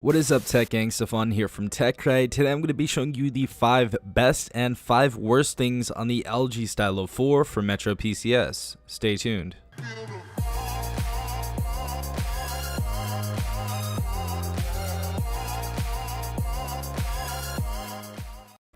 What is up, Tech Gang? Stefan here from TechRight. Today I'm going to be showing you the 5 best and 5 worst things on the LG Stylo 4 for Metro PCS. Stay tuned.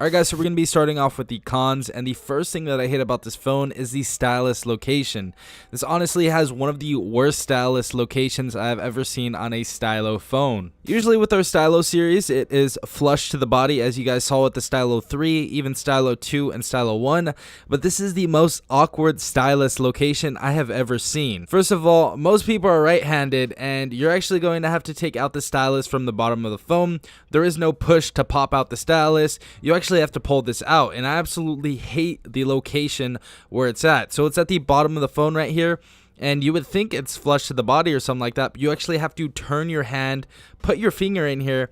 Alright guys, so we're going to be starting off with the cons, and the first thing that I hate about this phone is the stylus location. This honestly has one of the worst stylus locations I have ever seen on a stylo phone. Usually with our stylo series, it is flush to the body, as you guys saw with the stylo 3, even stylo 2 and stylo 1, but this is the most awkward stylus location I have ever seen. First of all, most people are right-handed, and you're actually going to have to take out the stylus from the bottom of the phone. There is no push to pop out the stylus. You actually have to pull this out, and I absolutely hate the location where it's at. So it's at the bottom of the phone right here, and you would think it's flush to the body or something like that, but you actually have to turn your hand, put your finger in here,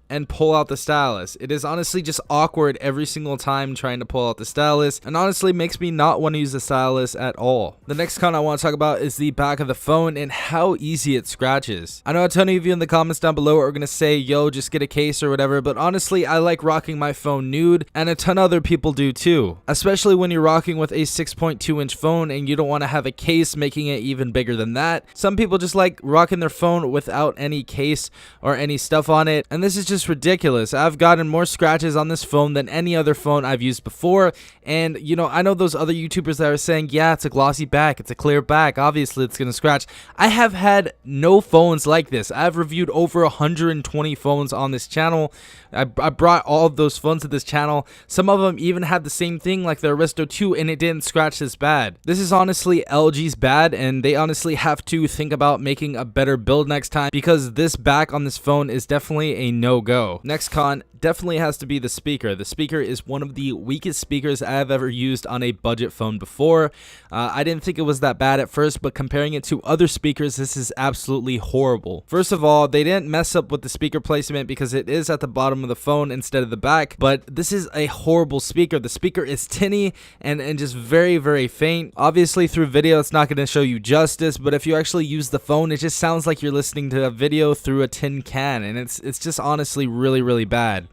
and pull out the stylus. It is honestly just awkward every single time trying to pull out the stylus, and honestly makes me not want to use the stylus at all. The next con I want to talk about is the back of the phone and how easy it scratches. I know a ton of you in the comments down below are going to say, yo, just get a case or whatever, but honestly, I like rocking my phone nude, and a ton of other people do too. Especially when you're rocking with a 6.2-inch phone and you don't want to have a case making it even bigger than that. Some people just like rocking their phone without any case or any stuff on it, and this is just ridiculous. I've gotten more scratches on this phone than any other phone I've used before, and you know, I know those other YouTubers that are saying, yeah, it's a glossy back, it's a clear back, obviously it's gonna scratch. I have had no phones like this. I've reviewed over 120 phones on this channel. I brought all of those phones to this channel. Some of them even had the same thing, like the Aristo 2, and it didn't scratch this bad. This is honestly LG's bad, and they honestly have to think about making a better build next time, because this back on this phone is definitely a no-go. Next con definitely has to be the speaker. The speaker is one of the weakest speakers I have ever used on a budget phone before. I didn't think it was that bad at first, but comparing it to other speakers, this is absolutely horrible. First of all, they didn't mess up with the speaker placement because it is at the bottom of the phone instead of the back, but this is a horrible speaker. The speaker is tinny and just very, very faint. Obviously, through video, it's not going to show you justice, but if you actually use the phone, it just sounds like you're listening to a video through a tin can, and it's just honestly really, really bad.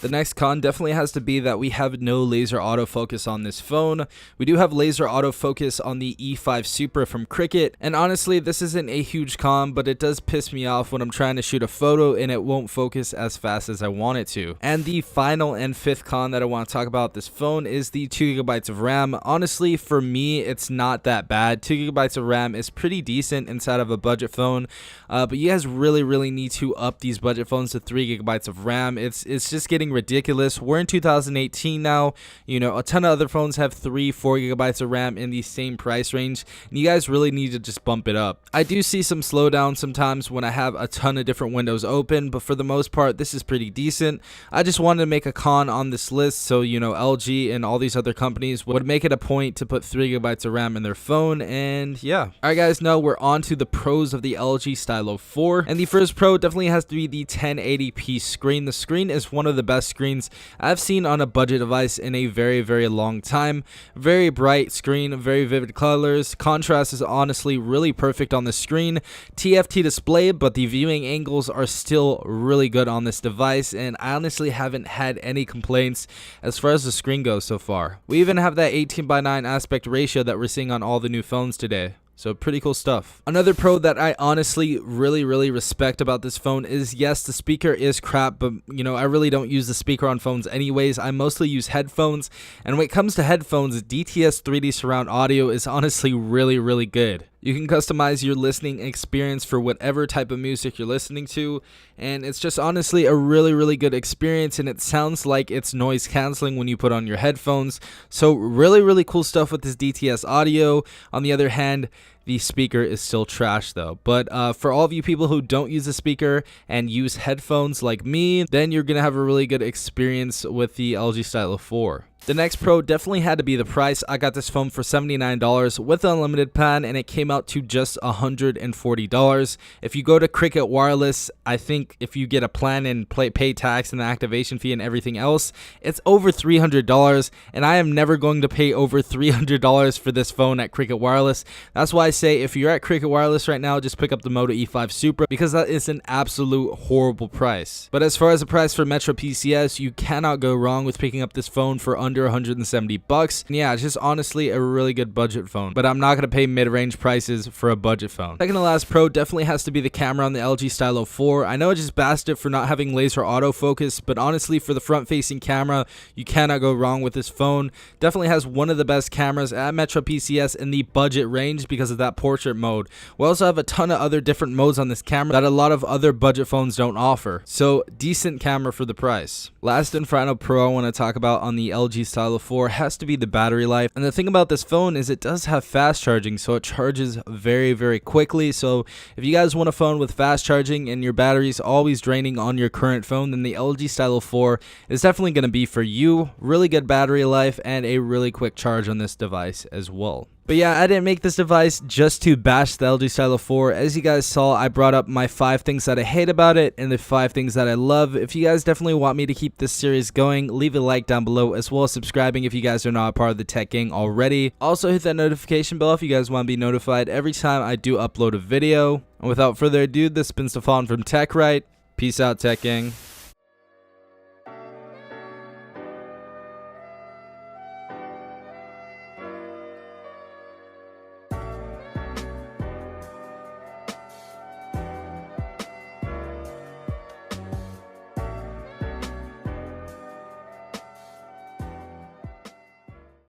The next con definitely has to be that we have no laser autofocus on this phone. We do have laser autofocus on the E5 Super from Cricket, and honestly, this isn't a huge con, but it does piss me off when I'm trying to shoot a photo and it won't focus as fast as I want it to. And the final and fifth con that I want to talk about this phone is the 2GB of RAM. Honestly, for me, it's not that bad. 2GB of RAM is pretty decent inside of a budget phone, but you guys really need to up these budget phones to 3GB of RAM. It's just getting ridiculous. We're in 2018 now. You know, a ton of other phones have 3-4 GB of RAM in the same price range, and you guys really need to just bump it up. I do see some slowdown sometimes when I have a ton of different windows open, but for the most part, this is pretty decent. I just wanted to make a con on this list so, you know, LG and all these other companies would make it a point to put 3GB of RAM in their phone, and yeah. Alright guys, now we're on to the pros of the LG Stylo 4, and the first pro definitely has to be the 1080p screen. The screen is one of the best screens I've seen on a budget device in a very long time. Very bright screen, very vivid colors. Contrast is honestly really perfect on the screen. TFT display, but the viewing angles are still really good on this device, and I honestly haven't had any complaints as far as the screen goes so far. We even have that 18:9 aspect ratio that we're seeing on all the new phones today. So pretty cool stuff. Another pro that I honestly really respect about this phone is, yes, the speaker is crap, but you know, I really don't use the speaker on phones anyways. I mostly use headphones, and when it comes to headphones, DTS 3D surround audio is honestly really good. You can customize your listening experience for whatever type of music you're listening to, and it's just honestly a really good experience, and it sounds like it's noise canceling when you put on your headphones. So really cool stuff with this DTS audio. On the other hand, the speaker is still trash though. But for all of you people who don't use a speaker and use headphones like me, then you're gonna have a really good experience with the LG Stylo 4. The next pro definitely had to be the price. I got this phone for $79 with the unlimited plan, and it came out to just $140. If you go to Cricket Wireless, I think if you get a plan and pay tax and the activation fee and everything else, it's over $300, and I am never going to pay over $300 for this phone at Cricket Wireless. That's why I say if you're at Cricket Wireless right now, just pick up the Moto E5 Supra, because that is an absolute horrible price. But as far as the price for Metro PCS, you cannot go wrong with picking up this phone for under $170. And yeah, it's just honestly a really good budget phone, but I'm not going to pay mid-range prices for a budget phone. Second to last pro definitely has to be the camera on the LG Stylo 4. I know I just bashed it for not having laser autofocus, but honestly for the front-facing camera, you cannot go wrong with this phone. Definitely has one of the best cameras at Metro PCS in the budget range because of that portrait mode. We also have a ton of other different modes on this camera that a lot of other budget phones don't offer. So decent camera for the price. Last and final pro I want to talk about on the LG Stylo 4 has to be the battery life. And the thing about this phone is it does have fast charging, so it charges very quickly. So if you guys want a phone with fast charging and your battery's always draining on your current phone, then the LG Stylo 4 is definitely going to be for you. Really good battery life and a really quick charge on this device as well. But yeah, I didn't make this device just to bash the LG Stylo 4. As you guys saw, I brought up my 5 things that I hate about it and the 5 things that I love. If you guys definitely want me to keep this series going, leave a like down below, as well as subscribing if you guys are not a part of the tech gang already. Also hit that notification bell if you guys want to be notified every time I do upload a video. And without further ado, this has been Stefan from TechRight. Peace out, tech gang.